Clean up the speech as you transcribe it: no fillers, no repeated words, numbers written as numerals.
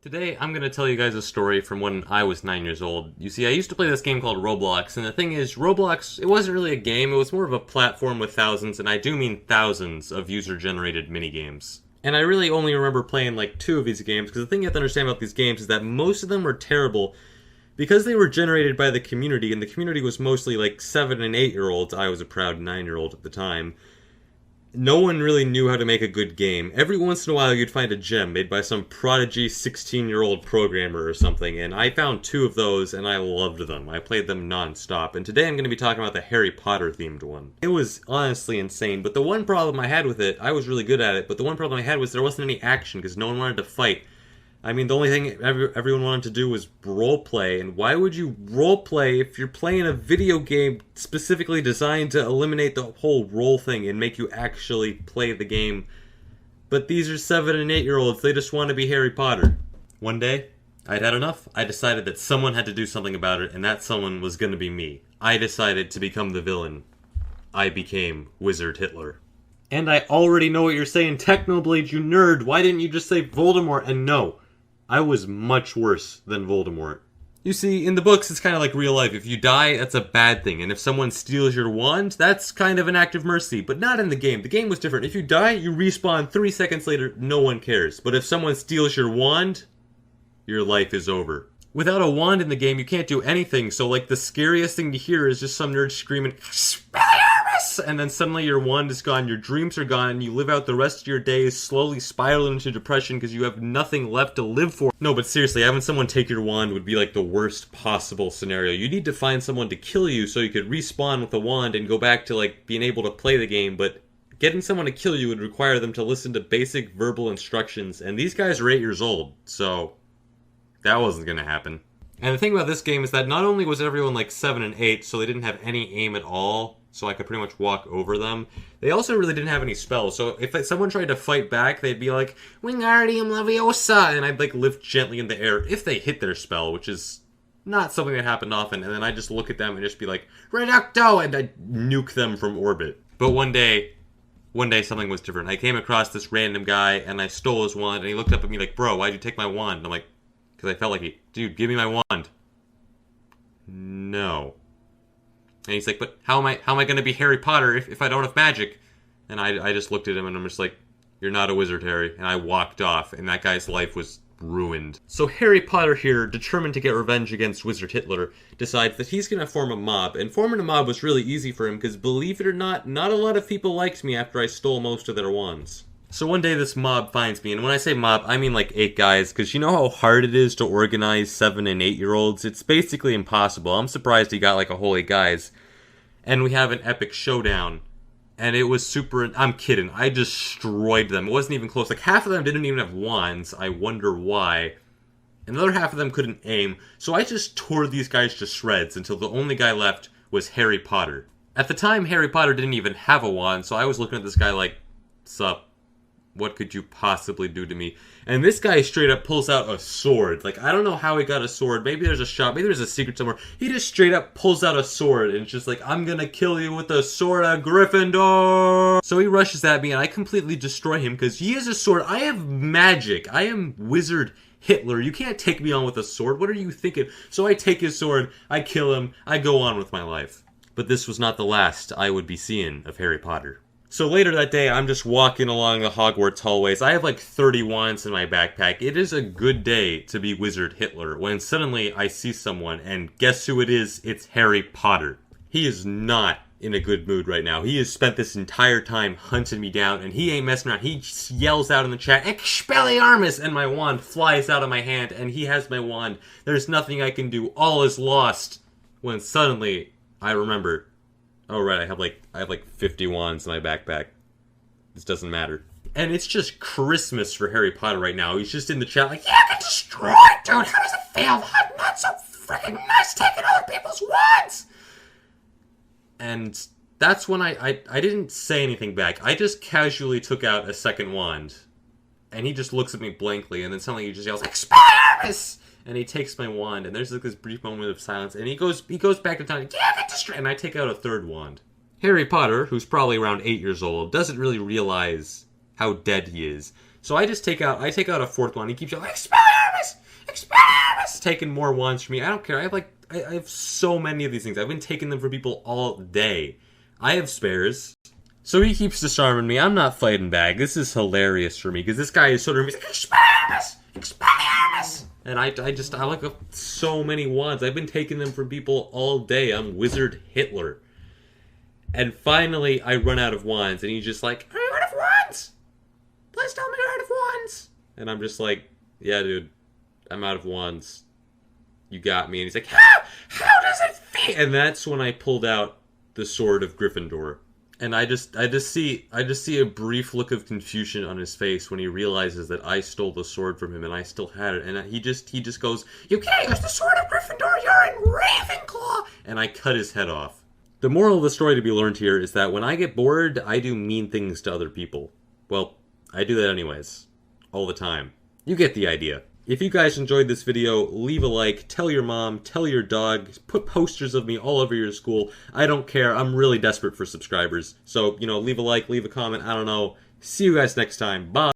Today, I'm going to tell you guys a story from when I was 9 years old. You see, I used to play this game called Roblox, and the thing is, Roblox, it wasn't really a game, it was more of a platform with thousands, and I do mean thousands, of user-generated minigames. And I really only remember playing like 2 of these games, because the thing you have to understand about these games is that most of them were terrible, because they were generated by the community, and the community was mostly like 7 and 8-year-olds. I was a proud 9-year-old at the time. No one really knew how to make a good game. Every once in a while you'd find a gem made by some prodigy 16-year-old programmer or something, and I found 2 of those and I loved them. I played them non-stop, and today I'm going to be talking about the Harry Potter themed one. It was honestly insane, but the one problem I had with it, I was really good at it, but the one problem I had was there wasn't any action because no one wanted to fight. I mean, the only thing everyone wanted to do was roleplay, and why would you roleplay if you're playing a video game specifically designed to eliminate the whole role thing and make you actually play the game? But these are 7 and 8-year-olds, they just want to be Harry Potter. One day, I'd had enough. I decided that someone had to do something about it, and that someone was going to be me. I decided to become the villain. I became Wizard Hitler. And I already know what you're saying, Technoblade, you nerd! Why didn't you just say Voldemort? And no. I was much worse than Voldemort. You see, in the books, it's kind of like real life. If you die, that's a bad thing. And if someone steals your wand, that's kind of an act of mercy. But not in the game. The game was different. If you die, you respawn 3 seconds later, no one cares. But if someone steals your wand, your life is over. Without a wand in the game, you can't do anything. So, like, the scariest thing to hear is just some nerd screaming, and then suddenly your wand is gone, your dreams are gone, and you live out the rest of your days slowly spiraling into depression because you have nothing left to live for. No, but seriously, having someone take your wand would be like the worst possible scenario. You need to find someone to kill you so you could respawn with a wand and go back to like being able to play the game, but getting someone to kill you would require them to listen to basic verbal instructions, and these guys are 8 years old, so that wasn't gonna happen. And the thing about this game is that not only was everyone like 7 and 8, so they didn't have any aim at all, so I could pretty much walk over them. They also really didn't have any spells, so if someone tried to fight back, they'd be like, Wingardium Leviosa, and I'd like lift gently in the air if they hit their spell, which is not something that happened often, and then I'd just look at them and just be like, Reducto, and I'd nuke them from orbit. But one day something was different. I came across this random guy, and I stole his wand, and he looked up at me like, bro, why'd you take my wand? And I'm like, because I felt like dude, give me my wand. No. And he's like, but how am I going to be Harry Potter if I don't have magic? And I just looked at him and I'm just like, you're not a wizard, Harry. And I walked off, and that guy's life was ruined. So Harry Potter here, determined to get revenge against Wizard Hitler, decides that he's going to form a mob. And forming a mob was really easy for him because, believe it or not a lot of people liked me after I stole most of their wands. So one day this mob finds me, and when I say mob, I mean like 8 guys, because you know how hard it is to organize 7 and 8-year-olds? It's basically impossible. I'm surprised he got like a whole 8 guys. And we have an epic showdown. And it was super... I'm kidding. I destroyed them. It wasn't even close. Like, half of them didn't even have wands. I wonder why. Another half of them couldn't aim. So I just tore these guys to shreds until the only guy left was Harry Potter. At the time, Harry Potter didn't even have a wand, so I was looking at this guy like, sup? What could you possibly do to me? And this guy straight up pulls out a sword. Like, I don't know how he got a sword. Maybe there's a shot. Maybe there's a secret somewhere. He just straight up pulls out a sword. And it's just like, I'm gonna kill you with the sword of Gryffindor. So he rushes at me and I completely destroy him because he has a sword. I have magic. I am Wizard Hitler. You can't take me on with a sword. What are you thinking? So I take his sword. I kill him. I go on with my life. But this was not the last I would be seeing of Harry Potter. So later that day, I'm just walking along the Hogwarts hallways. I have like 30 wands in my backpack. It is a good day to be Wizard Hitler when suddenly I see someone, and guess who it is? It's Harry Potter. He is not in a good mood right now. He has spent this entire time hunting me down, and he ain't messing around. He yells out in the chat, Expelliarmus! And my wand flies out of my hand, and he has my wand. There's nothing I can do. All is lost. When suddenly, I remember... Oh, right, I have like 50 wands in my backpack. This doesn't matter. And it's just Christmas for Harry Potter right now. He's just in the chat like, yeah, get destroyed, dude! How does it feel? I'm not so freaking nice taking other people's wands! And that's when I didn't say anything back. I just casually took out a second wand. And he just looks at me blankly, and then suddenly he just yells, Expelliarmus! And he takes my wand, and there's like this brief moment of silence, and he goes back to town, yeah, get destroyed, and I take out a third wand. Harry Potter, who's probably around 8 years old, doesn't really realize how dead he is. So I take out a fourth wand, he keeps yelling, Expelliarmus! Expelliarmus! Taking more wands from me. I don't care. I have so many of these things. I've been taking them from people all day. I have spares. So he keeps disarming me. I'm not fighting back. This is hilarious for me, because this guy is sort of, he's like, Expelliarmus! Expelliarmus! And I like so many wands. I've been taking them from people all day. I'm Wizard Hitler. And finally, I run out of wands, and he's just like, are you out of wands? Please tell me you're out of wands. And I'm just like, yeah, dude, I'm out of wands. You got me. And he's like, how does it feel? And that's when I pulled out the sword of Gryffindor. And I just see a brief look of confusion on his face when he realizes that I stole the sword from him and I still had it. And he just goes, you can't use the sword of Gryffindor, you're in Ravenclaw! And I cut his head off. The moral of the story to be learned here is that when I get bored, I do mean things to other people. Well, I do that anyways. All the time. You get the idea. If you guys enjoyed this video, leave a like, tell your mom, tell your dog, put posters of me all over your school. I don't care. I'm really desperate for subscribers. So, leave a like, leave a comment. I don't know. See you guys next time. Bye.